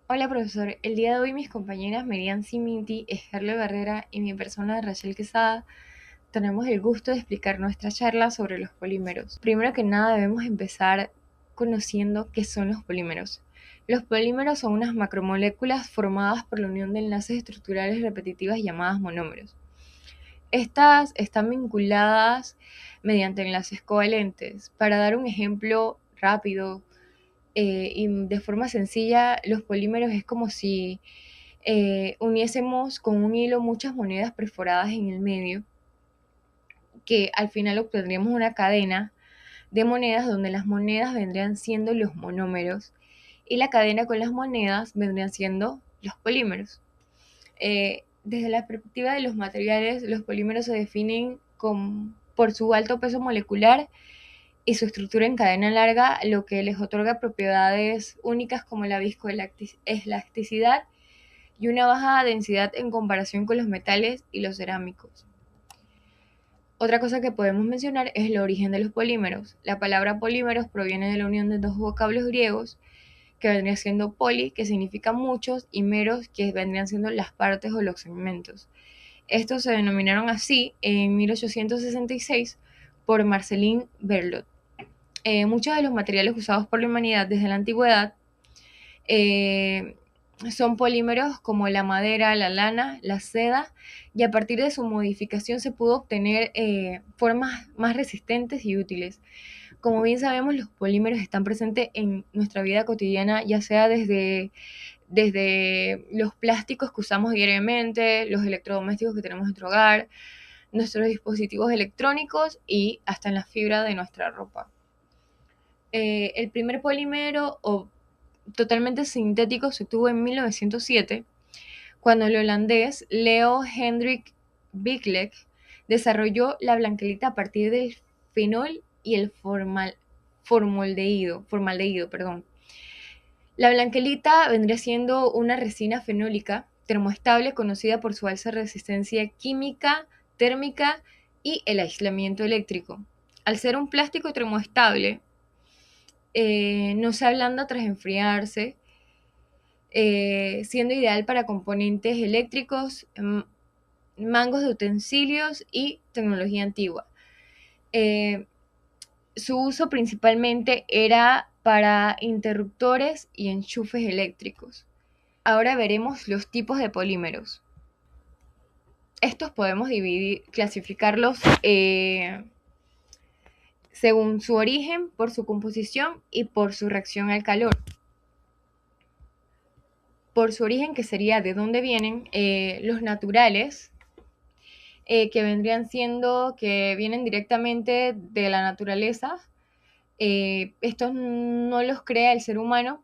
Hola profesor, el día de hoy mis compañeras Merian Siminti, Escarle Barrera y mi persona Rachel Quesada tenemos el gusto de explicar nuestra charla sobre los polímeros. Primero que nada debemos empezar conociendo qué son los polímeros. Los polímeros son unas macromoléculas formadas por la unión de enlaces estructurales repetitivas llamadas monómeros. Estas están vinculadas mediante enlaces covalentes. Para dar un ejemplo rápido, y de forma sencilla, los polímeros es como si uniésemos con un hilo muchas monedas perforadas en el medio, que al final obtendríamos una cadena de monedas donde las monedas vendrían siendo los monómeros y la cadena con las monedas vendrían siendo los polímeros. Desde la perspectiva de los materiales, los polímeros se definen por su alto peso molecular y su estructura en cadena larga, lo que les otorga propiedades únicas como la viscoelasticidad y una baja densidad en comparación con los metales y los cerámicos. Otra cosa que podemos mencionar es el origen de los polímeros. La palabra polímeros proviene de la unión de dos vocablos griegos que vendrían siendo poli, que significa muchos, y meros, que vendrían siendo las partes o los segmentos. Estos se denominaron así en 1866 por Marcelin Berlot. Muchos de los materiales usados por la humanidad desde la antigüedad eh, son polímeros como la madera, la lana, la seda, y a partir de su modificación se pudo obtener formas más resistentes y útiles. Como bien sabemos, los polímeros están presentes en nuestra vida cotidiana, ya sea desde los plásticos que usamos diariamente, los electrodomésticos que tenemos en nuestro hogar, nuestros dispositivos electrónicos y hasta en la fibra de nuestra ropa. El primer polímero totalmente sintético se tuvo en 1907, cuando el holandés Leo Hendrik Biklek desarrolló la blanquelita a partir del fenol y el formaldehído. Perdón. La blanquelita vendría siendo una resina fenólica termoestable conocida por su alta resistencia química, térmica y el aislamiento eléctrico. Al ser un plástico termoestable, no se ablanda tras enfriarse, siendo ideal para componentes eléctricos, mangos de utensilios y tecnología antigua. Eh, su uso principalmente era para interruptores y enchufes eléctricos. Ahora veremos los tipos de polímeros. Estos podemos clasificarlos según su origen, por su composición y por su reacción al calor. Por su origen, que sería de dónde vienen, los naturales, que vienen directamente de la naturaleza. Estos no los crea el ser humano.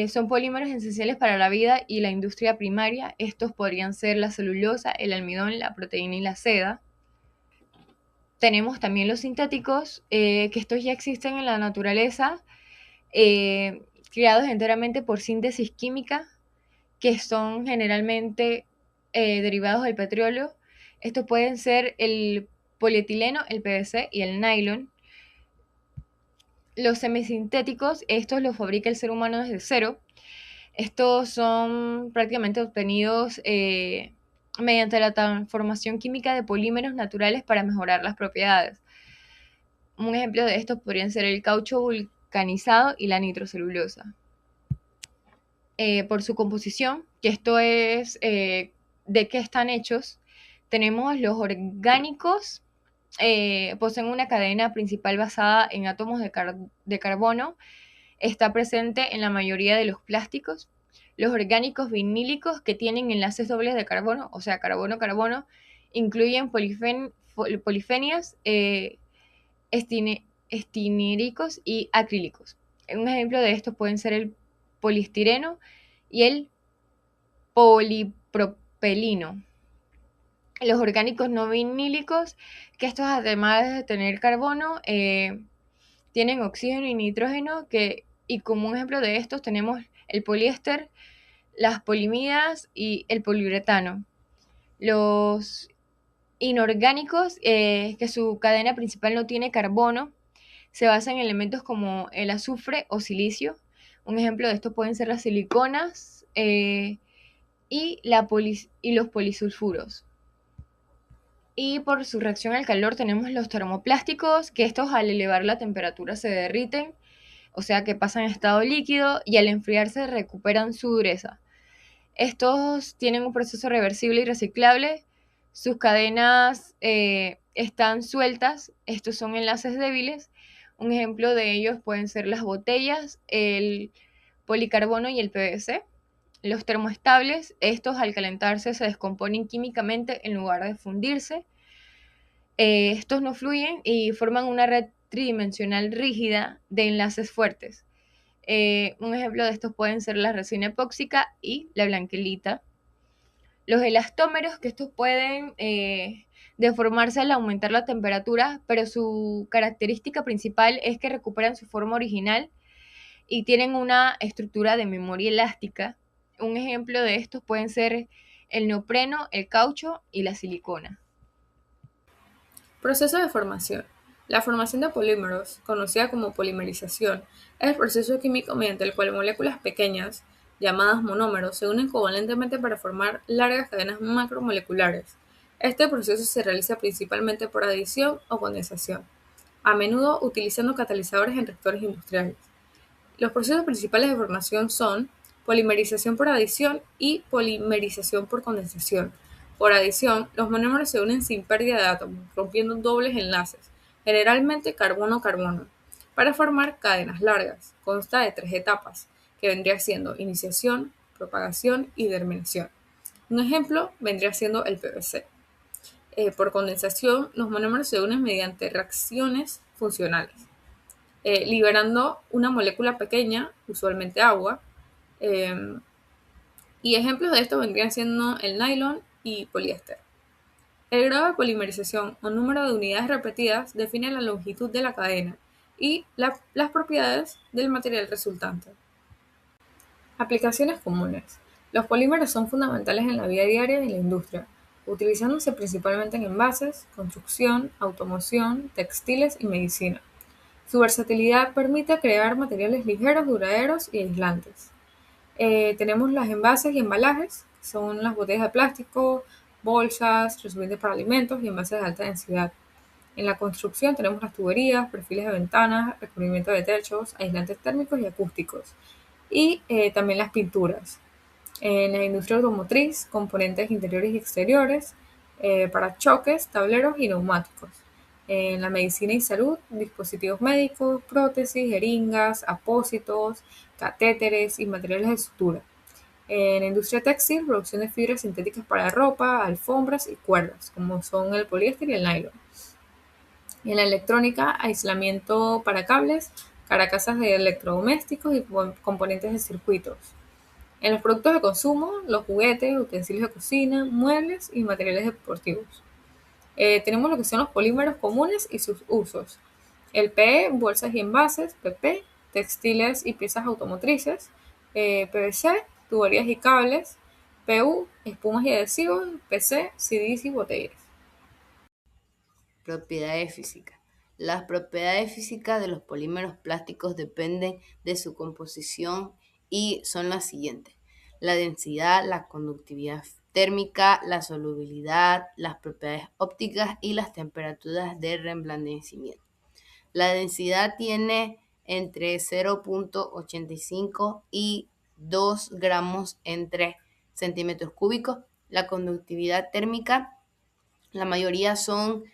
Son polímeros esenciales para la vida y la industria primaria. Estos podrían ser la celulosa, el almidón, la proteína y la seda. Tenemos también los sintéticos, que estos ya existen en la naturaleza, eh, creados enteramente por síntesis química, que son generalmente derivados del petróleo. Estos pueden ser el polietileno, el PVC y el nylon. Los semisintéticos, estos los fabrica el ser humano desde cero. Estos son prácticamente obtenidos mediante la transformación química de polímeros naturales para mejorar las propiedades. Un ejemplo de estos podrían ser el caucho vulcanizado y la nitrocelulosa. Por su composición, que esto es de qué están hechos, tenemos los orgánicos, poseen una cadena principal basada en átomos de carbono, está presente en la mayoría de los plásticos. Los orgánicos vinílicos, que tienen enlaces dobles de carbono, o sea, carbono-carbono, incluyen polifenias, estinéricos y acrílicos. Un ejemplo de estos pueden ser el poliestireno y el polipropileno. Los orgánicos no vinílicos, que estos además de tener carbono, tienen oxígeno y nitrógeno, y como un ejemplo de estos tenemos el poliéster, las polimidas y el poliuretano. Los inorgánicos, que su cadena principal no tiene carbono, se basan en elementos como el azufre o silicio. Un ejemplo de esto pueden ser las siliconas y los polisulfuros. Y por su reacción al calor tenemos los termoplásticos, que estos al elevar la temperatura se derriten, o sea que pasan a estado líquido y al enfriarse recuperan su dureza. Estos tienen un proceso reversible y reciclable. Sus cadenas están sueltas. Estos son enlaces débiles. Un ejemplo de ellos pueden ser las botellas, el policarbono y el PVC. Los termoestables, estos al calentarse se descomponen químicamente en lugar de fundirse. Estos no fluyen y forman una red tridimensional rígida de enlaces fuertes. Un ejemplo de estos pueden ser la resina epóxica y la blanquelita. Los elastómeros, que estos pueden deformarse al aumentar la temperatura, pero su característica principal es que recuperan su forma original y tienen una estructura de memoria elástica. Un ejemplo de estos pueden ser el neopreno, el caucho y la silicona. Proceso de formación. La formación de polímeros, conocida como polimerización, es el proceso químico mediante el cual moléculas pequeñas, llamadas monómeros, se unen covalentemente para formar largas cadenas macromoleculares. Este proceso se realiza principalmente por adición o condensación, a menudo utilizando catalizadores en reactores industriales. Los procesos principales de formación son polimerización por adición y polimerización por condensación. Por adición, los monómeros se unen sin pérdida de átomos, rompiendo dobles enlaces, generalmente carbono-carbono, para formar cadenas largas. Consta de 3 etapas, que vendría siendo iniciación, propagación y terminación. Un ejemplo vendría siendo el PVC. Por condensación, los monómeros se unen mediante reacciones funcionales, liberando una molécula pequeña, usualmente agua, eh, y ejemplos de esto vendrían siendo el nylon y poliéster. El grado de polimerización o número de unidades repetidas define la longitud de la cadena y las propiedades del material resultante. Aplicaciones comunes. Los polímeros son fundamentales en la vida diaria y en la industria, utilizándose principalmente en envases, construcción, automoción, textiles y medicina. Su versatilidad permite crear materiales ligeros, duraderos y aislantes. Tenemos los envases y embalajes, que son las botellas de plástico, bolsas, recipientes para alimentos y envases de alta densidad. En la construcción tenemos las tuberías, perfiles de ventanas, recubrimiento de techos, aislantes térmicos y acústicos. Y también las pinturas. En la industria automotriz, componentes interiores y exteriores, para choques, tableros y neumáticos. En la medicina y salud, dispositivos médicos, prótesis, jeringas, apósitos, catéteres y materiales de sutura. En la industria textil, producción de fibras sintéticas para ropa, alfombras y cuerdas, como son el poliéster y el nylon. Y en la electrónica, aislamiento para cables, carcasas de electrodomésticos y componentes de circuitos. En los productos de consumo, los juguetes, utensilios de cocina, muebles y materiales deportivos. Tenemos lo que son los polímeros comunes y sus usos. El PE, bolsas y envases, PP, textiles y piezas automotrices, PVC, tuberías y cables, PU, espumas y adhesivos, PC, CDs y botellas. Propiedades físicas. Las propiedades físicas de los polímeros plásticos dependen de su composición y son las siguientes: la densidad, la conductividad térmica, la solubilidad, las propiedades ópticas y las temperaturas de reblandecimiento. La densidad tiene entre 0,85 y 2 gramos entre centímetros cúbicos. La conductividad térmica, la mayoría son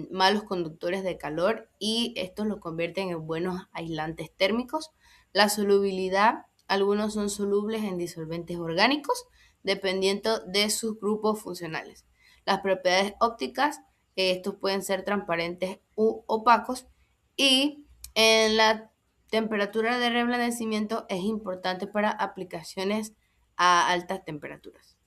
malos conductores de calor y estos lo convierten en buenos aislantes térmicos. La solubilidad, algunos son solubles en disolventes orgánicos dependiendo de sus grupos funcionales. Las propiedades ópticas, estos pueden ser transparentes u opacos, y en la temperatura de reblandecimiento es importante para aplicaciones a altas temperaturas.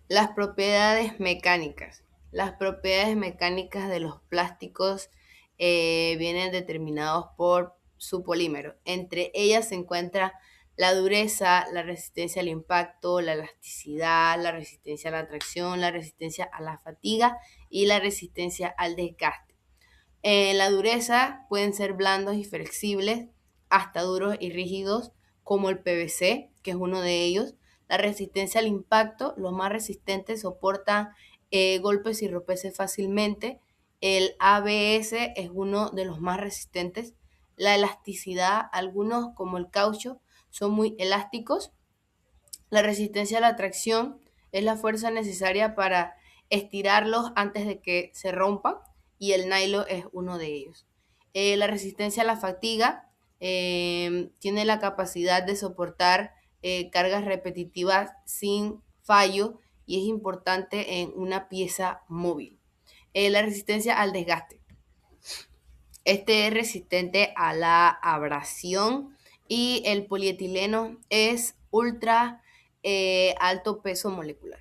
Las propiedades mecánicas. Las propiedades mecánicas de los plásticos vienen determinados por su polímero. Entre ellas se encuentra la dureza, la resistencia al impacto, la elasticidad, la resistencia a la tracción, la resistencia a la fatiga y la resistencia al desgaste. La dureza pueden ser blandos y flexibles. hasta duros y rígidos como el PVC, que es uno de ellos. La resistencia al impacto, los más resistentes soportan golpes y romperse fácilmente. El ABS es uno de los más resistentes. La elasticidad, algunos como el caucho, son muy elásticos. La resistencia a la tracción es la fuerza necesaria para estirarlos antes de que se rompan y el nylon es uno de ellos. La resistencia a la fatiga tiene la capacidad de soportar cargas repetitivas sin fallo y es importante en una pieza móvil. La resistencia al desgaste. Este es resistente a la abrasión y el polietileno es ultra alto peso molecular.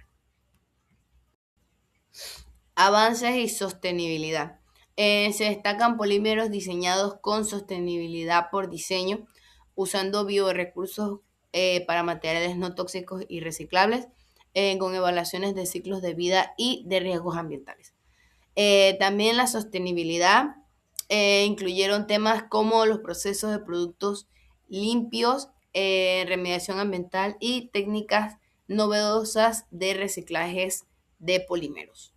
Avances y sostenibilidad. Se destacan polímeros diseñados con sostenibilidad por diseño, usando biorecursos para materiales no tóxicos y reciclables, con evaluaciones de ciclos de vida y de riesgos ambientales. También la sostenibilidad incluyeron temas como los procesos de productos limpios, remediación ambiental y técnicas novedosas de reciclajes de polímeros.